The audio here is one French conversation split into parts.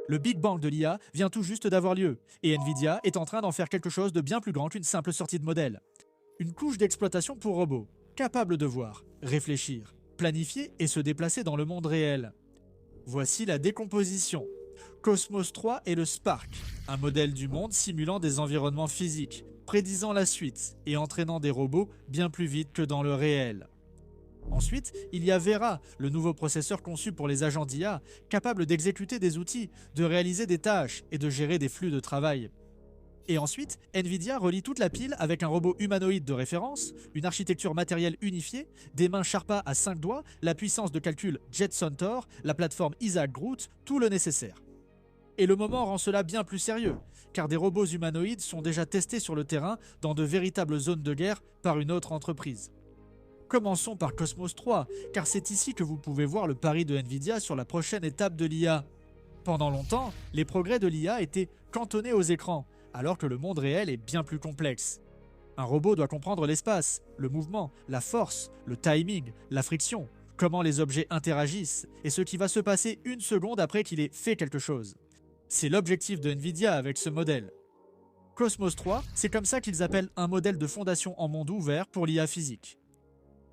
Le Big Bang de l'IA vient tout juste d'avoir lieu, et Nvidia est en train d'en faire quelque chose de bien plus grand qu'une simple sortie de modèle. Une couche d'exploitation pour robots, capable de voir, réfléchir, planifier et se déplacer dans le monde réel. Voici la décomposition. Cosmos 3 est le Spark, un modèle du monde simulant des environnements physiques, prédisant la suite et entraînant des robots bien plus vite que dans le réel. Ensuite, il y a Vera, le nouveau processeur conçu pour les agents d'IA, capable d'exécuter des outils, de réaliser des tâches et de gérer des flux de travail. Et ensuite, Nvidia relie toute la pile avec un robot humanoïde de référence, une architecture matérielle unifiée, des mains Sharpa à 5 doigts, la puissance de calcul Jetson Tor, la plateforme Isaac Groot, tout le nécessaire. Et le moment rend cela bien plus sérieux, car des robots humanoïdes sont déjà testés sur le terrain dans de véritables zones de guerre par une autre entreprise. Commençons par Cosmos 3, car c'est ici que vous pouvez voir le pari de Nvidia sur la prochaine étape de l'IA. Pendant longtemps, les progrès de l'IA étaient cantonnés aux écrans, alors que le monde réel est bien plus complexe. Un robot doit comprendre l'espace, le mouvement, la force, le timing, la friction, comment les objets interagissent, et ce qui va se passer une seconde après qu'il ait fait quelque chose. C'est l'objectif de Nvidia avec ce modèle. Cosmos 3, c'est comme ça qu'ils appellent un modèle de fondation en monde ouvert pour l'IA physique.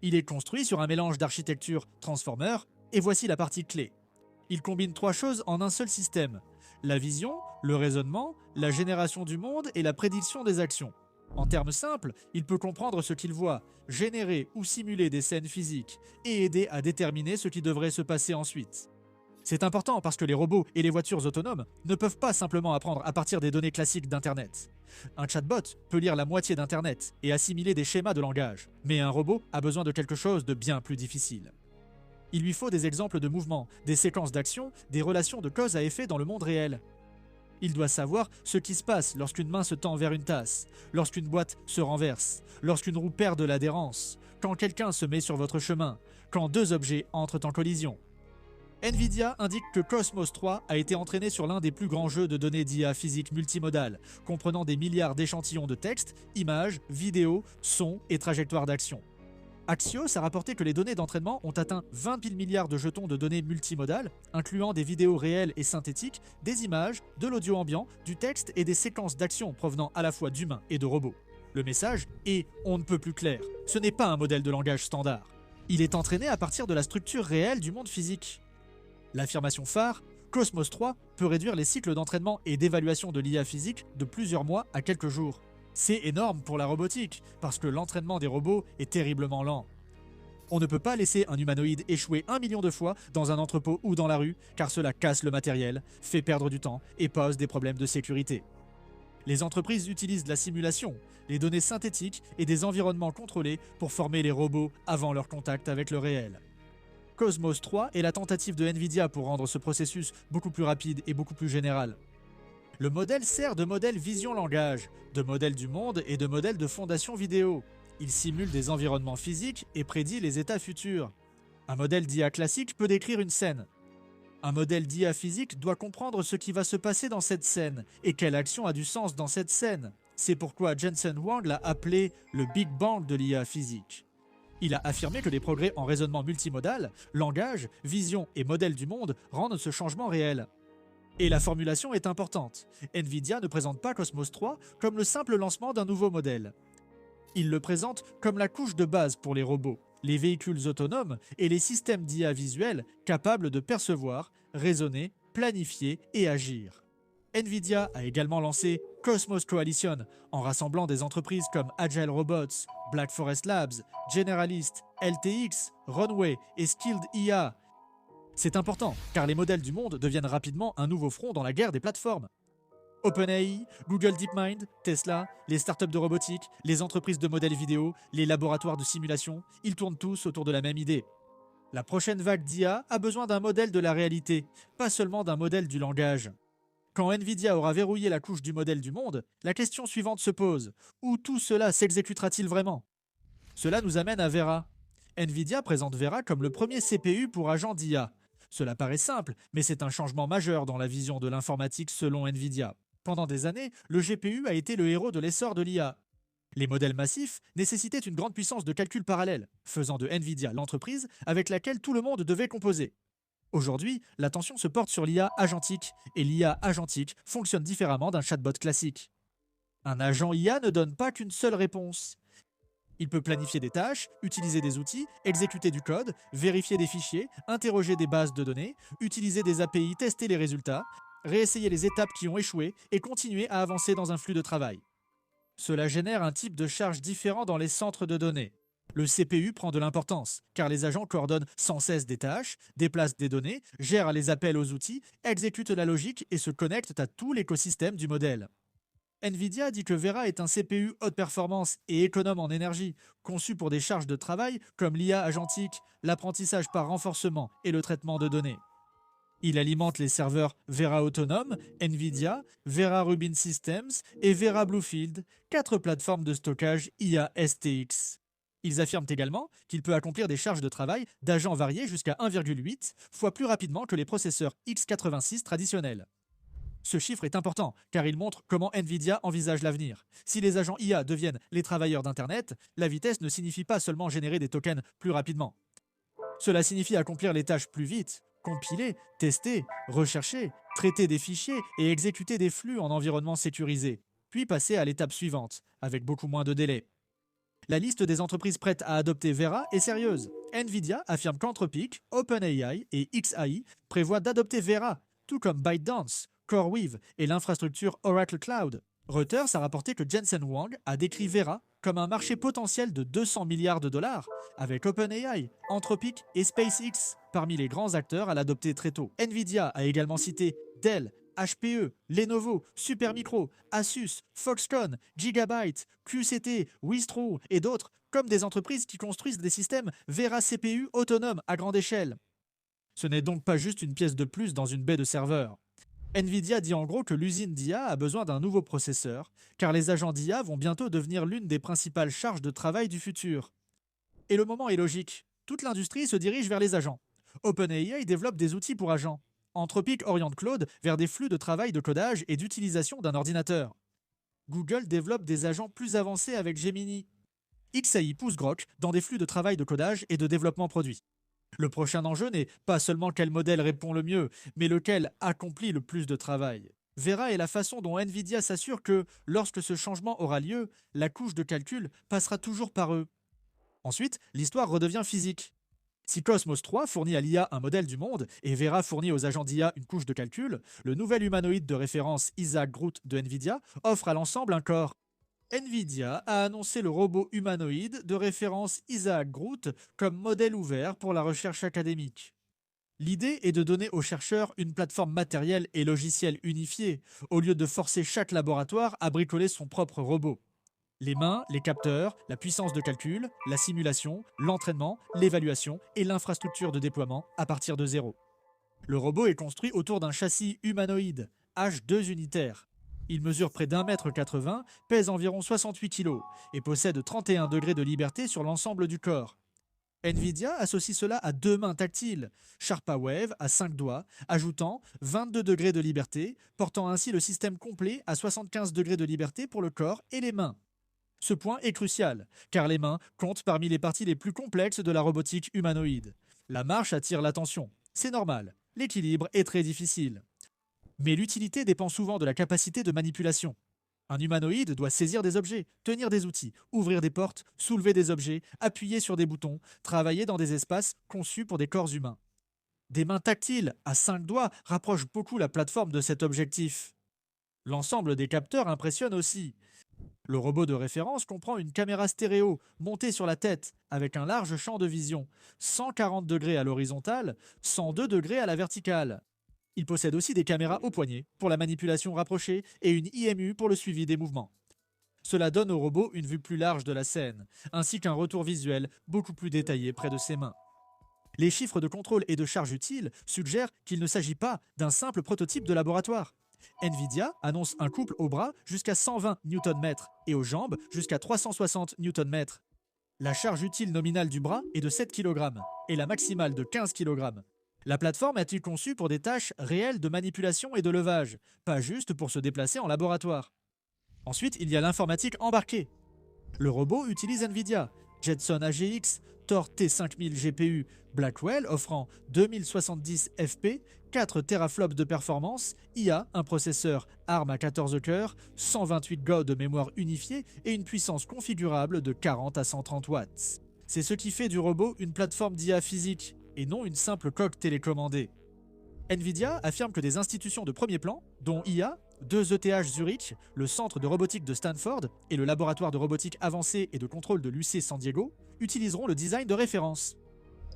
Il est construit sur un mélange d'architecture transformer, et voici la partie clé. Il combine trois choses en un seul système: la vision, le raisonnement, la génération du monde et la prédiction des actions. En termes simples, il peut comprendre ce qu'il voit, générer ou simuler des scènes physiques, et aider à déterminer ce qui devrait se passer ensuite. C'est important parce que les robots et les voitures autonomes ne peuvent pas simplement apprendre à partir des données classiques d'Internet. Un chatbot peut lire la moitié d'Internet et assimiler des schémas de langage, mais un robot a besoin de quelque chose de bien plus difficile. Il lui faut des exemples de mouvements, des séquences d'actions, des relations de cause à effet dans le monde réel. Il doit savoir ce qui se passe lorsqu'une main se tend vers une tasse, lorsqu'une boîte se renverse, lorsqu'une roue perd de l'adhérence, quand quelqu'un se met sur votre chemin, quand deux objets entrent en collision. Nvidia indique que Cosmos 3 a été entraîné sur l'un des plus grands jeux de données d'IA physique multimodale, comprenant des milliards d'échantillons de textes, images, vidéos, sons et trajectoires d'action. Axios a rapporté que les données d'entraînement ont atteint 20 000 milliards de jetons de données multimodales, incluant des vidéos réelles et synthétiques, des images, de l'audio ambiant, du texte et des séquences d'action provenant à la fois d'humains et de robots. Le message est on ne peut plus clair. Ce n'est pas un modèle de langage standard. Il est entraîné à partir de la structure réelle du monde physique. L'affirmation phare, Cosmos 3 peut réduire les cycles d'entraînement et d'évaluation de l'IA physique de plusieurs mois à quelques jours. C'est énorme pour la robotique, parce que l'entraînement des robots est terriblement lent. On ne peut pas laisser un humanoïde échouer 1 million de fois dans un entrepôt ou dans la rue, car cela casse le matériel, fait perdre du temps et pose des problèmes de sécurité. Les entreprises utilisent de la simulation, les données synthétiques et des environnements contrôlés pour former les robots avant leur contact avec le réel. Cosmos 3 est la tentative de Nvidia pour rendre ce processus beaucoup plus rapide et beaucoup plus général. Le modèle sert de modèle vision-langage, de modèle du monde et de modèle de fondation vidéo. Il simule des environnements physiques et prédit les états futurs. Un modèle d'IA classique peut décrire une scène. Un modèle d'IA physique doit comprendre ce qui va se passer dans cette scène et quelle action a du sens dans cette scène. C'est pourquoi Jensen Huang l'a appelé le Big Bang de l'IA physique. Il a affirmé que les progrès en raisonnement multimodal, langage, vision et modèle du monde rendent ce changement réel. Et la formulation est importante. Nvidia ne présente pas Cosmos 3 comme le simple lancement d'un nouveau modèle. Il le présente comme la couche de base pour les robots, les véhicules autonomes et les systèmes d'IA visuels capables de percevoir, raisonner, planifier et agir. Nvidia a également lancé Cosmos Coalition en rassemblant des entreprises comme Agile Robots, Black Forest Labs, Generalist, LTX, Runway et Skilled IA. C'est important car les modèles du monde deviennent rapidement un nouveau front dans la guerre des plateformes. OpenAI, Google DeepMind, Tesla, les startups de robotique, les entreprises de modèles vidéo, les laboratoires de simulation, ils tournent tous autour de la même idée. La prochaine vague d'IA a besoin d'un modèle de la réalité, pas seulement d'un modèle du langage. Quand Nvidia aura verrouillé la couche du modèle du monde, la question suivante se pose. Où tout cela s'exécutera-t-il vraiment? Cela nous amène à Vera. Nvidia présente Vera comme le premier CPU pour agent d'IA. Cela paraît simple, mais c'est un changement majeur dans la vision de l'informatique selon Nvidia. Pendant des années, le GPU a été le héros de l'essor de l'IA. Les modèles massifs nécessitaient une grande puissance de calcul parallèle, faisant de Nvidia l'entreprise avec laquelle tout le monde devait composer. Aujourd'hui, l'attention se porte sur l'IA agentique, et l'IA agentique fonctionne différemment d'un chatbot classique. Un agent IA ne donne pas qu'une seule réponse. Il peut planifier des tâches, utiliser des outils, exécuter du code, vérifier des fichiers, interroger des bases de données, utiliser des API, tester les résultats, réessayer les étapes qui ont échoué et continuer à avancer dans un flux de travail. Cela génère un type de charge différent dans les centres de données. Le CPU prend de l'importance, car les agents coordonnent sans cesse des tâches, déplacent des données, gèrent les appels aux outils, exécutent la logique et se connectent à tout l'écosystème du modèle. Nvidia dit que Vera est un CPU haute performance et économe en énergie, conçu pour des charges de travail comme l'IA agentique, l'apprentissage par renforcement et le traitement de données. Il alimente les serveurs Vera Autonome, Nvidia, Vera Rubin Systems et Vera Bluefield, 4 plateformes de stockage IA STX. Ils affirment également qu'il peut accomplir des charges de travail d'agents variés jusqu'à 1,8 fois plus rapidement que les processeurs x86 traditionnels. Ce chiffre est important car il montre comment Nvidia envisage l'avenir. Si les agents IA deviennent les travailleurs d'Internet, la vitesse ne signifie pas seulement générer des tokens plus rapidement. Cela signifie accomplir les tâches plus vite, compiler, tester, rechercher, traiter des fichiers et exécuter des flux en environnement sécurisé, puis passer à l'étape suivante, avec beaucoup moins de délai. La liste des entreprises prêtes à adopter Vera est sérieuse. Nvidia affirme qu'Anthropic, OpenAI et XAI prévoient d'adopter Vera, tout comme ByteDance, CoreWeave et l'infrastructure Oracle Cloud. Reuters a rapporté que Jensen Huang a décrit Vera comme un marché potentiel de 200 milliards de dollars, avec OpenAI, Anthropic et SpaceX parmi les grands acteurs à l'adopter très tôt. Nvidia a également cité Dell, HPE, Lenovo, Supermicro, Asus, Foxconn, Gigabyte, QCT, Wistro et d'autres comme des entreprises qui construisent des systèmes Vera CPU autonomes à grande échelle. Ce n'est donc pas juste une pièce de plus dans une baie de serveurs. Nvidia dit en gros que l'usine d'IA a besoin d'un nouveau processeur, car les agents d'IA vont bientôt devenir l'une des principales charges de travail du futur. Et le moment est logique. Toute l'industrie se dirige vers les agents. OpenAI développe des outils pour agents. Anthropic oriente Claude vers des flux de travail de codage et d'utilisation d'un ordinateur. Google développe des agents plus avancés avec Gemini. XAI pousse Grok dans des flux de travail de codage et de développement produit. Le prochain enjeu n'est pas seulement quel modèle répond le mieux, mais lequel accomplit le plus de travail. Vera est la façon dont Nvidia s'assure que, lorsque ce changement aura lieu, la couche de calcul passera toujours par eux. Ensuite, l'histoire redevient physique. Si Cosmos 3 fournit à l'IA un modèle du monde et Vera fournit aux agents d'IA une couche de calcul, le nouvel humanoïde de référence Isaac Groot de Nvidia offre à l'ensemble un corps. Nvidia a annoncé le robot humanoïde de référence Isaac Groot comme modèle ouvert pour la recherche académique. L'idée est de donner aux chercheurs une plateforme matérielle et logicielle unifiée, au lieu de forcer chaque laboratoire à bricoler son propre robot. Les mains, les capteurs, la puissance de calcul, la simulation, l'entraînement, l'évaluation et l'infrastructure de déploiement à partir de zéro. Le robot est construit autour d'un châssis humanoïde, H2 unitaire. Il mesure près d'1,80 m, pèse environ 68 kg et possède 31 degrés de liberté sur l'ensemble du corps. Nvidia associe cela à 2 mains tactiles, SharpaWave à 5 doigts, ajoutant 22 degrés de liberté, portant ainsi le système complet à 75 degrés de liberté pour le corps et les mains. Ce point est crucial, car les mains comptent parmi les parties les plus complexes de la robotique humanoïde. La marche attire l'attention, c'est normal, l'équilibre est très difficile. Mais l'utilité dépend souvent de la capacité de manipulation. Un humanoïde doit saisir des objets, tenir des outils, ouvrir des portes, soulever des objets, appuyer sur des boutons, travailler dans des espaces conçus pour des corps humains. Des mains tactiles à 5 doigts rapprochent beaucoup la plateforme de cet objectif. L'ensemble des capteurs impressionne aussi. Le robot de référence comprend une caméra stéréo montée sur la tête avec un large champ de vision, 140 degrés à l'horizontale, 102 degrés à la verticale. Il possède aussi des caméras au poignet pour la manipulation rapprochée et une IMU pour le suivi des mouvements. Cela donne au robot une vue plus large de la scène, ainsi qu'un retour visuel beaucoup plus détaillé près de ses mains. Les chiffres de contrôle et de charge utiles suggèrent qu'il ne s'agit pas d'un simple prototype de laboratoire. Nvidia annonce un couple au bras jusqu'à 120 Nm et aux jambes jusqu'à 360 Nm. La charge utile nominale du bras est de 7 kg et la maximale de 15 kg. La plateforme a-t-il conçue pour des tâches réelles de manipulation et de levage, pas juste pour se déplacer en laboratoire. Ensuite, il y a l'informatique embarquée. Le robot utilise Nvidia, Jetson AGX, Thor T5000 GPU, Blackwell offrant 2070 FP, 4 teraflops de performance, IA, un processeur ARM à 14 cœurs, 128 Go de mémoire unifiée et une puissance configurable de 40 à 130 watts. C'est ce qui fait du robot une plateforme d'IA physique et non une simple coque télécommandée. Nvidia affirme que des institutions de premier plan, dont IA, 2ETH Zurich, le centre de robotique de Stanford et le laboratoire de robotique avancée et de contrôle de l'UC San Diego, utiliseront le design de référence.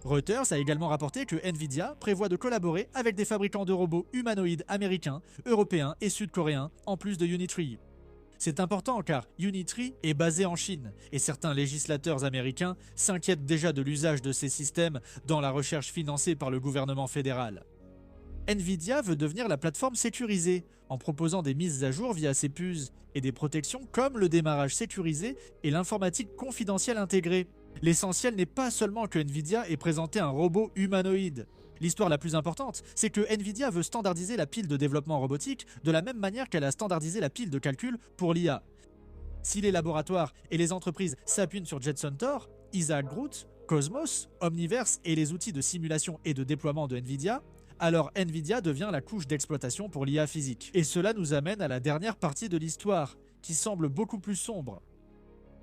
Reuters a également rapporté que Nvidia prévoit de collaborer avec des fabricants de robots humanoïdes américains, européens et sud-coréens, en plus de Unitree. C'est important car Unitree est basé en Chine et certains législateurs américains s'inquiètent déjà de l'usage de ces systèmes dans la recherche financée par le gouvernement fédéral. Nvidia veut devenir la plateforme sécurisée en proposant des mises à jour via ses puces et des protections comme le démarrage sécurisé et l'informatique confidentielle intégrée. L'essentiel n'est pas seulement que Nvidia ait présenté un robot humanoïde. L'histoire la plus importante, c'est que Nvidia veut standardiser la pile de développement robotique de la même manière qu'elle a standardisé la pile de calcul pour l'IA. Si les laboratoires et les entreprises s'appuient sur Jetson Thor, Isaac Groot, Cosmos, Omniverse et les outils de simulation et de déploiement de Nvidia, alors Nvidia devient la couche d'exploitation pour l'IA physique. Et cela nous amène à la dernière partie de l'histoire, qui semble beaucoup plus sombre.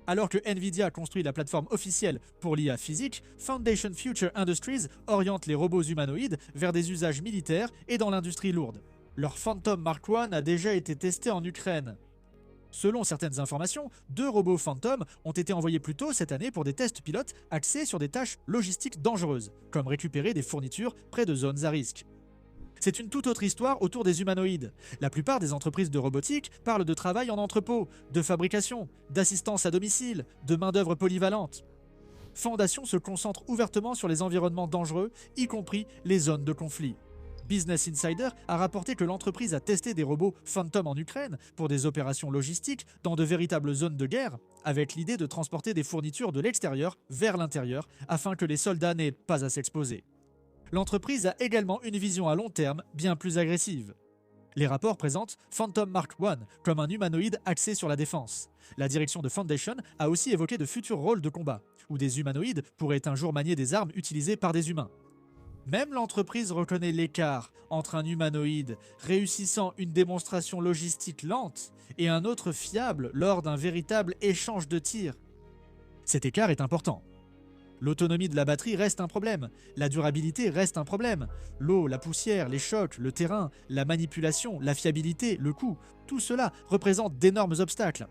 Alors que Nvidia construit la plateforme officielle pour l'IA physique, Foundation Future Industries oriente les robots humanoïdes vers des usages militaires et dans l'industrie lourde. Leur Phantom Mark I a déjà été testé en Ukraine. Selon certaines informations, 2 robots Phantom ont été envoyés plus tôt cette année pour des tests pilotes axés sur des tâches logistiques dangereuses, comme récupérer des fournitures près de zones à risque. C'est une toute autre histoire autour des humanoïdes. La plupart des entreprises de robotique parlent de travail en entrepôt, de fabrication, d'assistance à domicile, de main-d'œuvre polyvalente. Fondation se concentre ouvertement sur les environnements dangereux, y compris les zones de conflit. Business Insider a rapporté que l'entreprise a testé des robots Phantom en Ukraine pour des opérations logistiques dans de véritables zones de guerre, avec l'idée de transporter des fournitures de l'extérieur vers l'intérieur afin que les soldats n'aient pas à s'exposer. L'entreprise a également une vision à long terme bien plus agressive. Les rapports présentent Phantom Mark I comme un humanoïde axé sur la défense. La direction de Foundation a aussi évoqué de futurs rôles de combat, où des humanoïdes pourraient un jour manier des armes utilisées par des humains. Même l'entreprise reconnaît l'écart entre un humanoïde réussissant une démonstration logistique lente et un autre fiable lors d'un véritable échange de tirs. Cet écart est important. L'autonomie de la batterie reste un problème, la durabilité reste un problème, l'eau, la poussière, les chocs, le terrain, la manipulation, la fiabilité, le coût, tout cela représente d'énormes obstacles.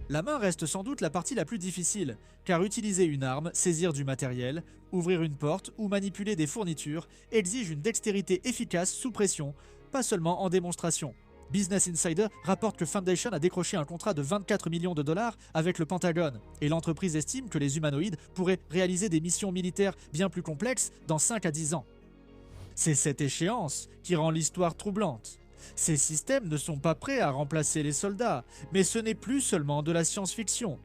La main reste sans doute la partie la plus difficile, car utiliser une arme, saisir du matériel, ouvrir une porte ou manipuler des fournitures exige une dextérité efficace sous pression, pas seulement en démonstration. Business Insider rapporte que Foundation a décroché un contrat de 24 millions de dollars avec le Pentagone, et l'entreprise estime que les humanoïdes pourraient réaliser des missions militaires bien plus complexes dans 5 à 10 ans. C'est cette échéance qui rend l'histoire troublante. Ces systèmes ne sont pas prêts à remplacer les soldats, mais ce n'est plus seulement de la science-fiction.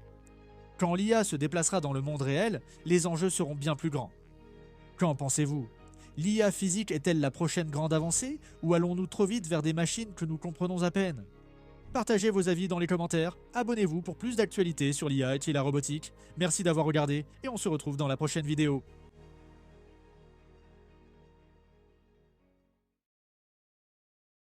Quand l'IA se déplacera dans le monde réel, les enjeux seront bien plus grands. Qu'en pensez-vous ? L'IA physique est-elle la prochaine grande avancée, ou allons-nous trop vite vers des machines que nous comprenons à peine ? Partagez vos avis dans les commentaires, abonnez-vous pour plus d'actualités sur l'IA et la robotique. Merci d'avoir regardé et on se retrouve dans la prochaine vidéo.